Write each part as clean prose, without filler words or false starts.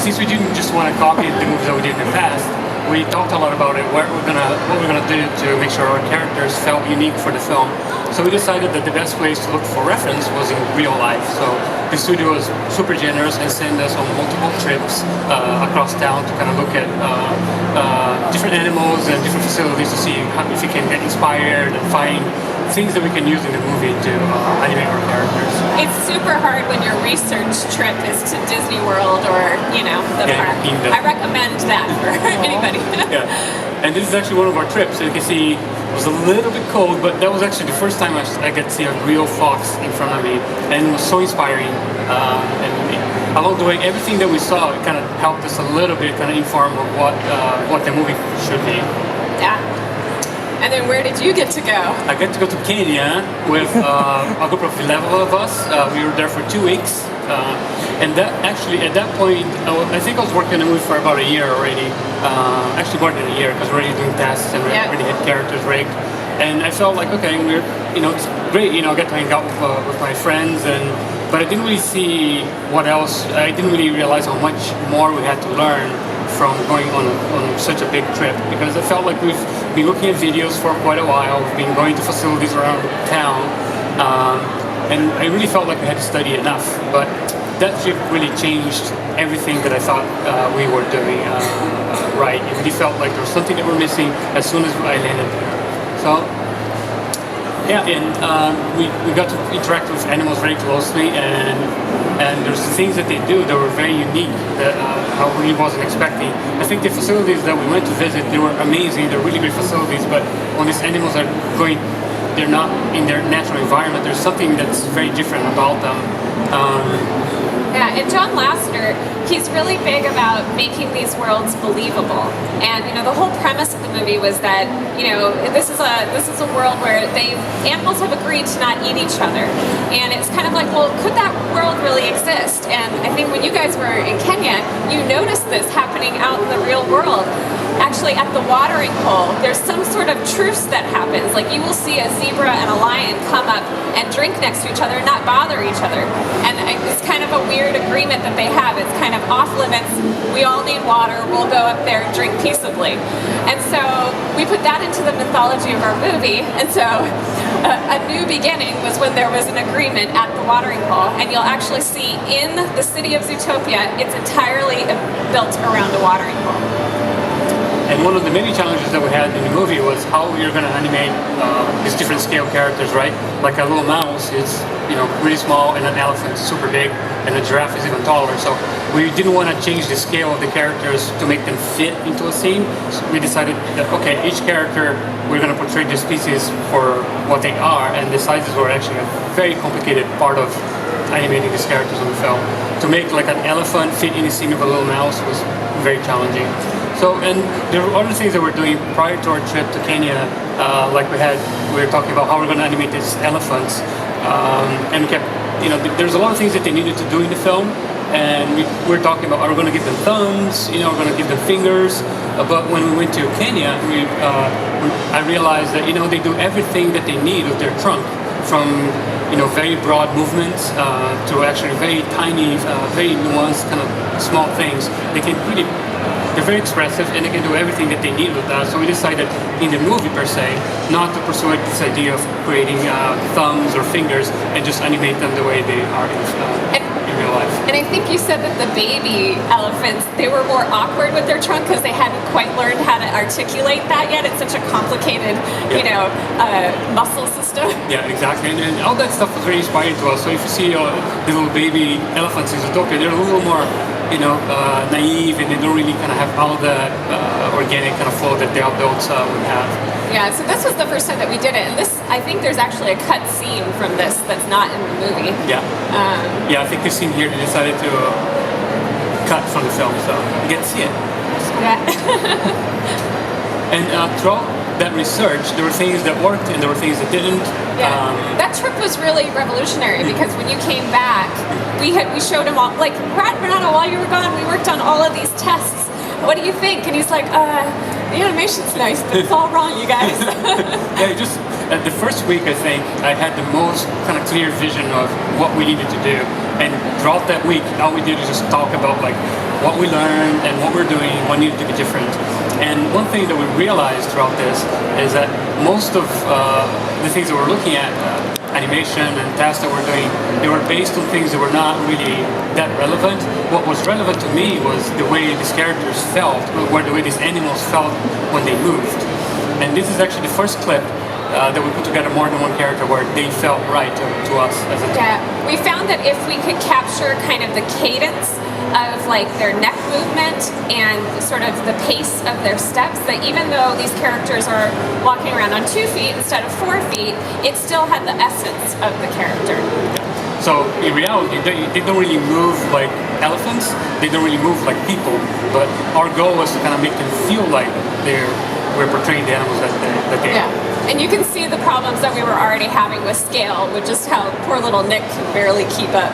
since we didn't just want to copy the movies that we did in the past, we talked a lot about it, what we're gonna do to make sure our characters felt unique for the film. So we decided that the best place to look for reference was in real life. So the studio was super generous and sent us on multiple trips across town to kind of look at different animals and different facilities to see if we can get inspired and find things that we can use in the movie to animate our characters. It's super hard when your research trip is to Disney World or, you know, the park. I recommend that for anybody. Yeah, and this is actually one of our trips. So you can see it was a little bit cold, but that was actually the first time I got to see a real fox in front of me, and it was so inspiring. And along the way, everything that we saw kind of helped us a little bit, kind of inform of what the movie should be. Yeah. And then where did you get to go? I got to go to Kenya with a group of 11 of us. We were there for 2 weeks. And that actually, at that point, I think I was working on the movie for about a year already. Actually more than a year, because we're already doing tests and we already had characters rigged. And I felt like, okay, it's great, I get to hang out with my friends, but I didn't really see what else. I didn't really realize how much more we had to learn from going on such a big trip, because I felt like we've been looking at videos for quite a while, we've been going to facilities around town, and I really felt like we had to study enough, but that trip really changed everything that I thought we were doing right. It really felt like there was something that we're missing as soon as I landed there. So yeah, and we got to interact with animals very closely, and there's things that they do that were very unique that I really wasn't expecting. I think the facilities that we went to visit, they were amazing, they're really great facilities, but when these animals are they're not in their natural environment, there's something that's very different about them. Yeah, and John Lasseter, he's really big about making these worlds believable. And the whole premise of the movie was that this is a world where animals have agreed to not eat each other, and it's kind of like, well, could that world really exist? And I think when you guys were in Kenya, you noticed this happening out in the real world. Actually, at the watering hole, there's some sort of truce that happens. Like, you will see a zebra and a lion come up and drink next to each other and not bother each other. And it's kind of a weird agreement that they have. It's kind of off limits. We all need water. We'll go up there and drink peaceably. And so we put that into the mythology of our movie. And so a new beginning was when there was an agreement at the watering hole. And you'll actually see in the city of Zootopia, it's entirely built around a watering hole. And one of the many challenges that we had in the movie was how you're going to animate these different scale characters, right? Like a little mouse is, really small, and an elephant is super big, and a giraffe is even taller. So we didn't want to change the scale of the characters to make them fit into a scene. So we decided that, okay, each character, we're going to portray the species for what they are, and the sizes were actually a very complicated part of animating these characters on the film. To make like an elephant fit in the scene of a little mouse was very challenging. So, and there were other things that we're doing prior to our trip to Kenya, like we were talking about how we're going to animate these elephants, and we kept, there's a lot of things that they needed to do in the film, and we're talking about, are we going to give them thumbs, we're going to give them fingers, but when we went to Kenya, I realized that, they do everything that they need with their trunk, from, very broad movements to actually very tiny, very nuanced kind of small things. They're very expressive, and they can do everything that they need with that. So we decided in the movie per se not to pursue this idea of creating thumbs or fingers and just animate them the way they are in real life. And I think you said that the baby elephants, they were more awkward with their trunk because they hadn't quite learned how to articulate that yet. It's such a complicated, muscle system. Yeah, exactly. And all that stuff was very inspiring to us. So if you see the little baby elephants in Zootopia, they're a little more naive, and they don't really kind of have all the organic kind of flow that the adults would have. Yeah, so this was the first time that we did it, and I think there's actually a cut scene from this that's not in the movie. Yeah. I think this scene here, they decided to cut from the film, so you get to see it. Yeah. And throughout that research, there were things that worked and there were things that didn't. Yeah. That trip was really revolutionary because when you came back, we showed him all, like, Renato, while you were gone, we worked on all of these tests. What do you think? And he's like, the animation's nice, but it's all wrong, you guys. Yeah, just the first week, I think, I had the most kind of clear vision of what we needed to do. And throughout that week, all we did is just talk about like what we learned and what we're doing, what needed to be different. And one thing that we realized throughout this is that most of the things that we're looking at, animation and tasks that we're doing, they were based on things that were not really that relevant. What was relevant to me was the way these characters felt, or the way these animals felt when they moved. And this is actually the first clip that we put together more than one character where they felt right to us as a team. Yeah, we found that if we could capture kind of the cadence of like their neck movement and sort of the pace of their steps, that even though these characters are walking around on 2 feet instead of 4 feet, it still had the essence of the character. So in reality, they don't really move like elephants, they don't really move like people, but our goal was to kind of make them feel like we're portraying the animals that they are. Yeah, and you can see the problems that we were already having with scale, with just how poor little Nick can barely keep up.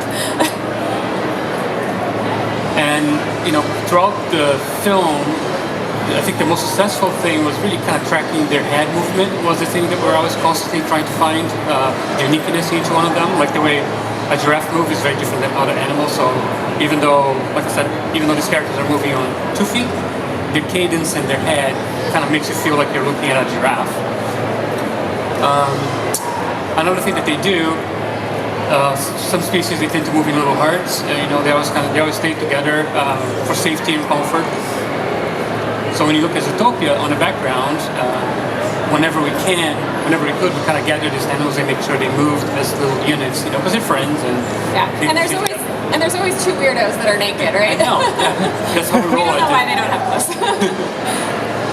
And, you know, throughout the film, I think the most successful thing was really kind of tracking their head movement was the thing that we're always constantly trying to find uniqueness in each one of them. Like the way a giraffe moves is very different than other animals. So even though, like I said, even though these characters are moving on 2 feet, their cadence and their head kind of makes you feel like you're looking at a giraffe. Another thing that they do, some species they tend to move in little herds. You know, they always stay together for safety and comfort. So when you look at Zootopia on the background, whenever we could, we kind of gather these animals and make sure they moved as little units, you know, because they're friends. And yeah, and there's always 2 weirdos that are naked, right? I know. Yeah. That's how we roll. We don't know why they don't have this.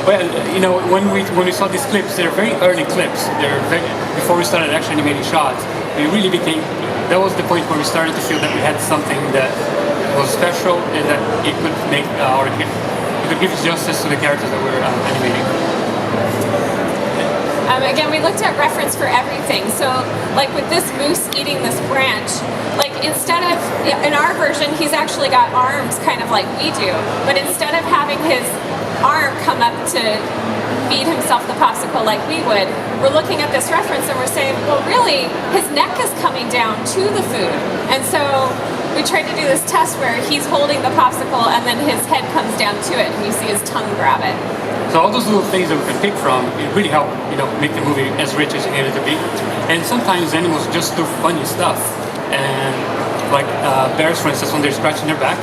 Well, you know, when we saw these clips, they're very early clips. Before we started actually animating shots. We really that was the point where we started to feel that we had something that was special and that it could make it could give justice to the characters that we were animating. Again, we looked at reference for everything. So, like with this moose eating this branch, like instead of, in our version, he's actually got arms kind of like we do, but instead of having his arm come up to feed himself the popsicle like we would, we're looking at this reference and we're saying, well, really, his neck is coming down to the food. And so we tried to do this test where he's holding the popsicle and then his head comes down to it and you see his tongue grab it. So all those little things that we can pick from, it really helped, you know, make the movie as rich as it needed to be. And sometimes animals just do funny stuff. And like bears, for instance, when they're scratching their back,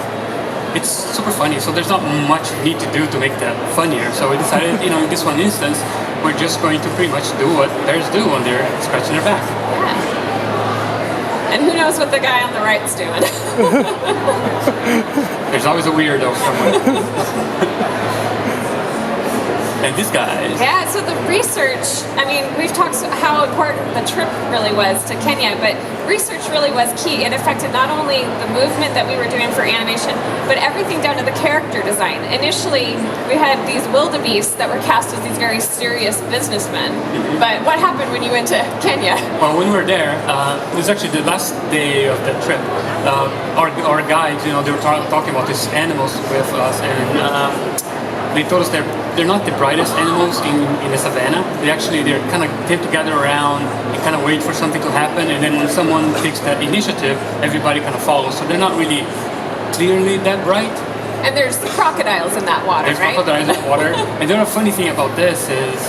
it's super funny. So there's not much need to do to make that funnier. So we decided, you know, in this one instance, we're just going to pretty much do what bears do when they're scratching their back. Yeah. And who knows what the guy on the right's doing? There's always a weirdo somewhere. And these guys. Yeah, so the research, I mean, we've talked how important the trip really was to Kenya, but research really was key. It affected not only the movement that we were doing for animation, but everything down to the character design. Initially, we had these wildebeests that were cast as these very serious businessmen. But what happened when you went to Kenya? Well, when we were there, it was actually the last day of the trip. Our guides, you know, they were talking about these animals with us, and they told us they're not the brightest animals in the savannah. They're kind of tend to gather around and kind of wait for something to happen, and then when someone takes that initiative, everybody kind of follows. So they're not really clearly that bright. And there's crocodiles in that water, There's right? crocodiles in the water. And the other funny thing about this is,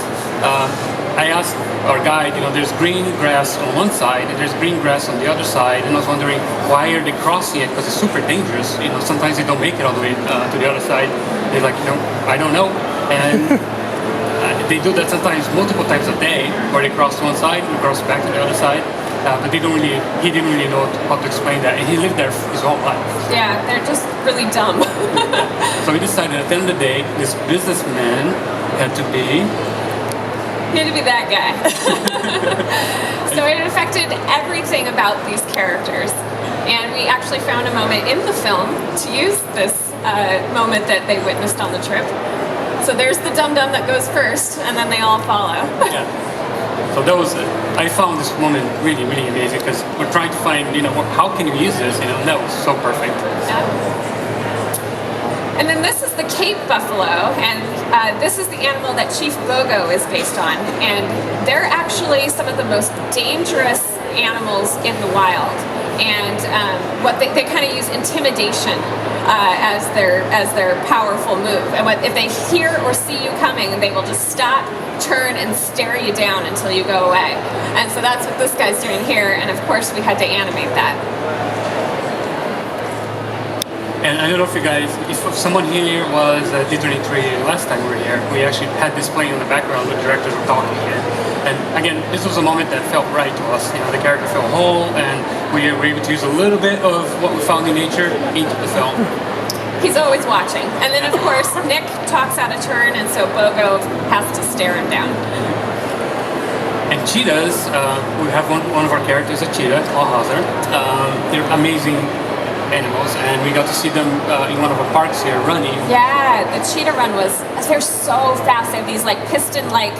I asked our guide, you know, there's green grass on one side and there's green grass on the other side, and I was wondering why are they crossing it, because it's super dangerous. You know, sometimes they don't make it all the way to the other side. They're like, no, I don't know. And they do that sometimes multiple times a day, where they cross to one side and cross back to the other side. But he didn't really know how to explain that, and he lived there his whole life. Yeah, they're just really dumb. So we decided at the end of the day, this businessman had to be that guy. So it affected everything about these characters, and we actually found a moment in the film to use this moment that they witnessed on the trip. So there's the dum-dum that goes first, and then they all follow. Yeah. So that was, I found this moment really, really amazing, because we're trying to find, you know, how can you use this, you know, and that was so perfect. Yeah. And then this is the Cape buffalo, and this is the animal that Chief Bogo is based on. And they're actually some of the most dangerous animals in the wild. And what they kind of use intimidation as their powerful move. And if they hear or see you coming, they will just stop, turn, and stare you down until you go away. And so that's what this guy's doing here. And of course, we had to animate that. And I don't know if you guys, if someone here was D23 last time we were here, we actually had this playing in the background, the directors were talking, and again, this was a moment that felt right to us. You know, the character felt whole, and we were able to use a little bit of what we found in nature into the film. He's always watching. And then of course, Nick talks out of turn, and so Bogo has to stare him down. And cheetahs, we have one of our characters, a cheetah, called Hazard. They're amazing animals, and we got to see them in one of our parks here running. Yeah, the cheetah run they're so fast. They have these like piston-like,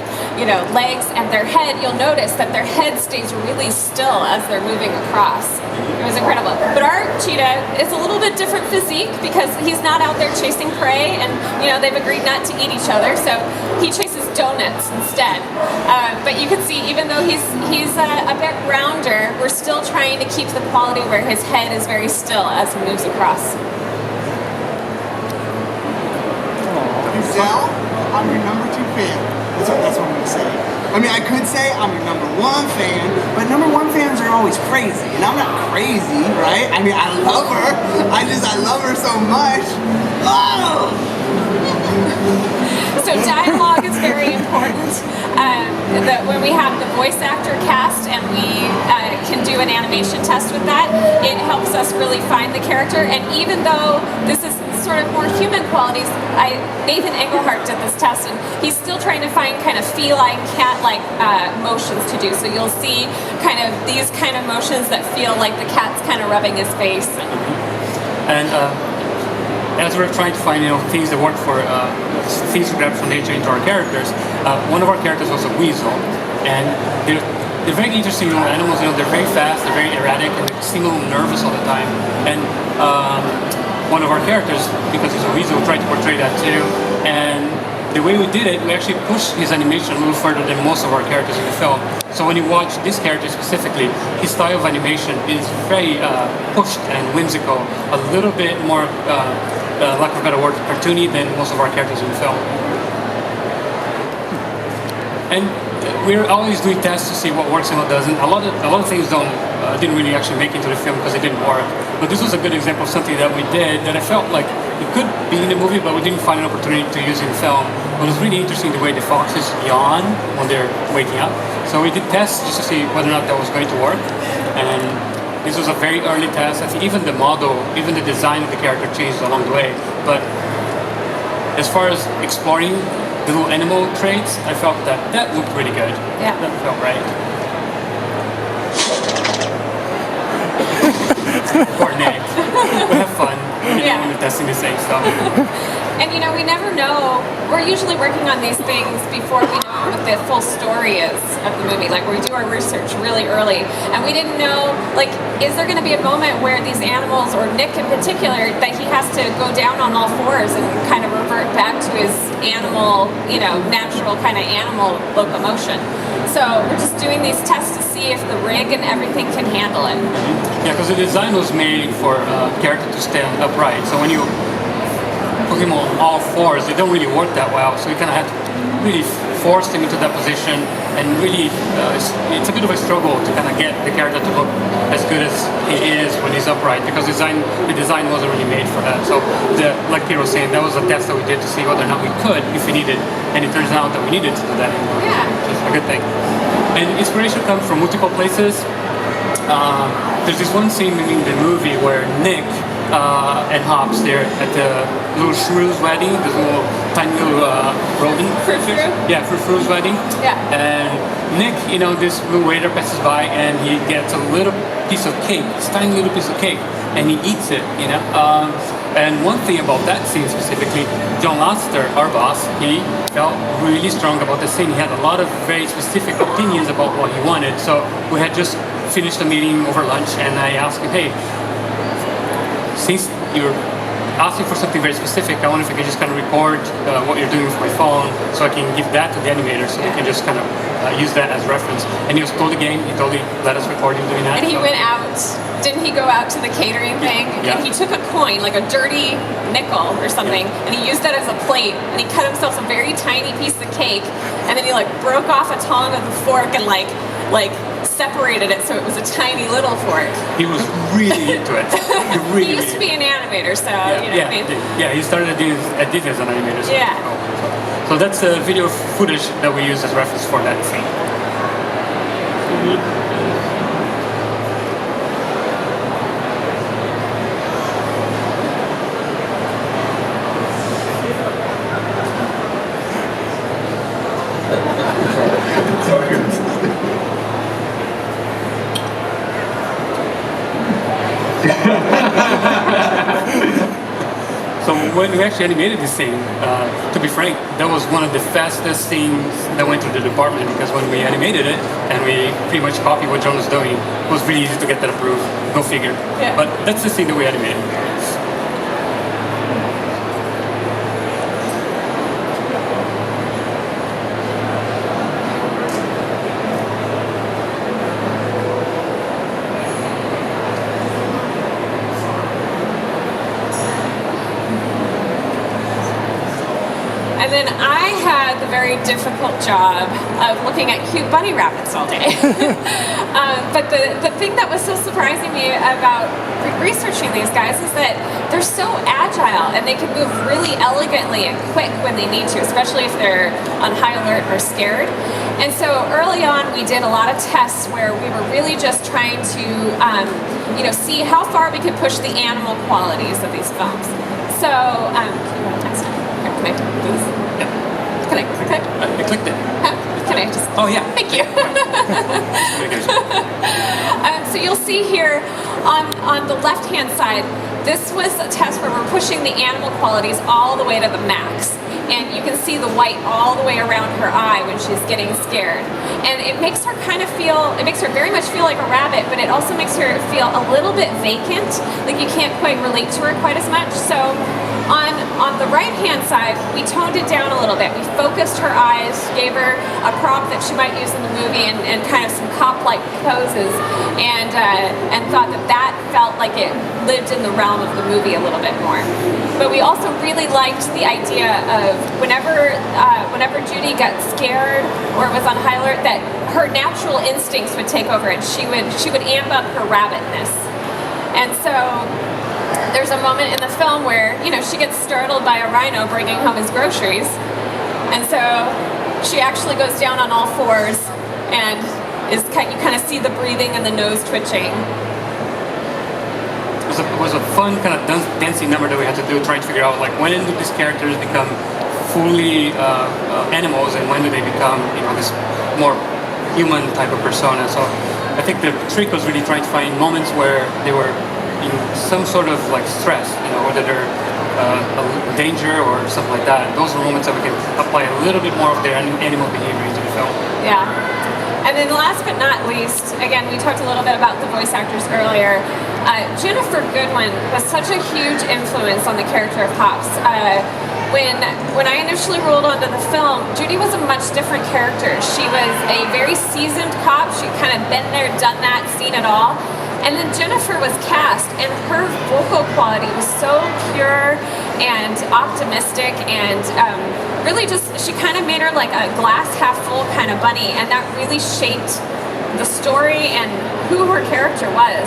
legs, and their head, you'll notice that their head stays really still as they're moving across. It was incredible. But our cheetah is a little bit different physique because he's not out there chasing prey, and they've agreed not to eat each other, so he chases donuts instead. But you can see, even though he's a bit rounder, we're still trying to keep the quality where his head is very still as he moves across. Giselle, I'm your number 2 fan. That's what I'm going to say. I mean, I could say I'm your number 1 fan, but number 1 fans are always crazy, and I'm not crazy, right? I mean, I love her. I love her so much. Oh! So dialogue is very important. When we have the voice actor cast and we can do an animation test with that, it helps us really find the character. And even though this is sort of more human qualities, Nathan Engelhart did this test, and he's still trying to find kind of feline, cat-like motions to do. So you'll see kind of these kind of motions that feel like the cat's kind of rubbing his face. And as we're trying to find things that work for things we grab from nature into our characters, one of our characters was a weasel, and they're very interesting little animals. They're very fast, they're very erratic, and they seem a little nervous all the time. And one of our characters, because he's a weasel, tried to portray that too. And the way we did it, we actually pushed his animation a little further than most of our characters in the film. So when you watch this character specifically, his style of animation is very pushed and whimsical, a little bit more, lack of a better word, cartoony than most of our characters in the film. And we're always doing tests to see what works and what doesn't. A lot of things didn't really actually make it into the film because they didn't work. But this was a good example of something that we did that I felt like it could be in the movie, but we didn't find an opportunity to use in film. But it was really interesting the way the foxes yawn when they're waking up. So we did tests just to see whether or not that was going to work. And this was a very early test. I think even the model, even the design of the character changed along the way. But as far as exploring the little animal traits, I felt that looked really good. Yeah. That felt right. Poor Nick. We have fun when we're testing the same stuff. And we never know. We're usually working on these things before we know what the full story is of the movie. Like, we do our research really early, and we didn't know, like, is there going to be a moment where these animals, or Nick in particular, that he has to go down on all fours and kind of revert back to his animal, natural kind of animal locomotion. So we're just doing these tests to see if the rig and everything can handle it. Yeah, because the design was made for a character to stand upright. So when you put him on all fours, they don't really work that well. So you kind of have to really force him into that position, and really, it's a bit of a struggle to kind of get the character to look as good as he is when he's upright, because the design wasn't really made for that. So, like Peter was saying, that was a test that we did to see whether or not we could, if we needed, and it turns out that we needed to do that, which is a good thing. And inspiration comes from multiple places. There's this one scene in the movie where Nick and Hopps, they're at the little Shrew's wedding, this little tiny little rodent. Yeah, Shrew's wedding. Yeah. And Nick, this little waiter passes by and he gets a little piece of cake, this tiny little piece of cake, and he eats it, And one thing about that scene specifically, John Lasseter, our boss, he felt really strong about the scene. He had a lot of very specific opinions about what he wanted. So we had just finished the meeting over lunch, and I asked him, hey, since you're asking for something very specific. I wonder if I could just kind of record what you're doing with my phone, so I can give that to the animator, so they can just kind of use that as reference. And he was totally game. He totally let us record him doing that. And he went out. Didn't he go out to the catering thing? Yeah. And he took a coin, like a dirty nickel or something, and he used that as a plate. And he cut himself a very tiny piece of cake, and then he like broke off a tongue of the fork and like separated it so it was a tiny little fork. He was really into it. He used to be an animator, so you know what I mean? Yeah, he started at Disney as an animator. So, Yeah. so that's the video footage that we use as reference for that scene. So when we actually animated this scene, to be frank, that was one of the fastest scenes that went through the department, because when we animated it and we pretty much copied what John was doing, it was really easy to get that approved. Go figure. Yeah. But that's the scene that we animated. And then I had the very difficult job of looking at cute bunny rabbits all day. But the thing that was so surprising me about researching these guys is that they're so agile and they can move really elegantly and quick when they need to, especially if they're on high alert or scared. And so early on we did a lot of tests where we were really just trying to see how far we could push the animal qualities of these films. So, can I do this? Yeah. Can I click? I clicked it. Huh? Can I just? Oh yeah. Thank you. So you'll see here on the left-hand side, this was a test where we're pushing the animal qualities all the way to the max. And you can see the white all the way around her eye when she's getting scared. And it makes her very much feel like a rabbit, but it also makes her feel a little bit vacant, like you can't quite relate to her quite as much. So on the right-hand side, we toned it down a little bit. We focused her eyes, gave her a prop that she might use in the movie, and kind of some cop-like poses, and thought that felt like it lived in the realm of the movie a little bit more. But we also really liked the idea of whenever Judy got scared or was on high alert, that her natural instincts would take over and she would amp up her rabbitness. And so there's a moment in the film where, she gets startled by a rhino bringing home his groceries. And so she actually goes down on all fours and you kind of see the breathing and the nose twitching. It was a fun kind of dancing number that we had to do, trying to figure out like when do these characters become fully animals and when do they become this more human type of persona. So I think the trick was really trying to find moments where they were in some sort of like stress, whether they're a danger or something like that. Those are moments that we can apply a little bit more of their animal behavior into the film. Yeah. And then last but not least, again, we talked a little bit about the voice actors earlier. Jennifer Goodwin was such a huge influence on the character of Hopps. When I initially rolled onto the film, Judy was a much different character. She was a very seasoned cop. She'd kind of been there, done that, seen it all. And then Jennifer was cast, and her vocal quality was so pure and optimistic, and really she kind of made her like a glass half full kind of bunny, and that really shaped the story and who her character was.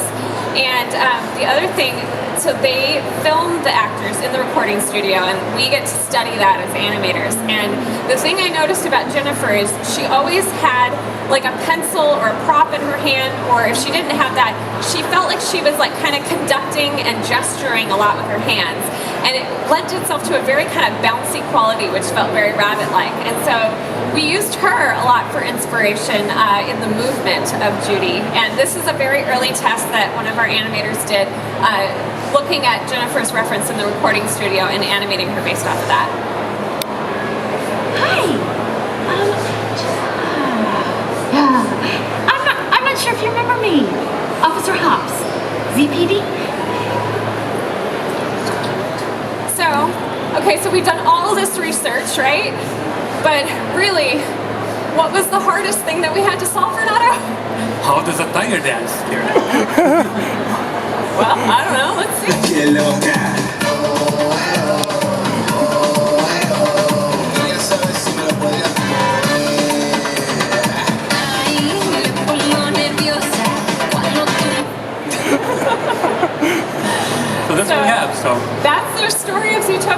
And the other thing, so they filmed the actors in the recording studio, and we get to study that as animators. And the thing I noticed about Jennifer is she always had like a pencil or a prop in her hand, or if she didn't have that, she felt like she was like kind of conducting and gesturing a lot with her hands. And it lent itself to a very kind of bouncy quality, which felt very rabbit-like. And so we used her a lot for inspiration in the movement of Judy. And this is a very early test that one of our animators did, looking at Jennifer's reference in the recording studio and animating her based off of that. Hi. I'm not sure if you remember me. Officer Hopps, ZPD. Okay, so we've done all this research, right? But really, what was the hardest thing that we had to solve, Renato? How does a tiger dance? Well, I don't know. Let's see. So that's what we have. So That's the story of Zootopia.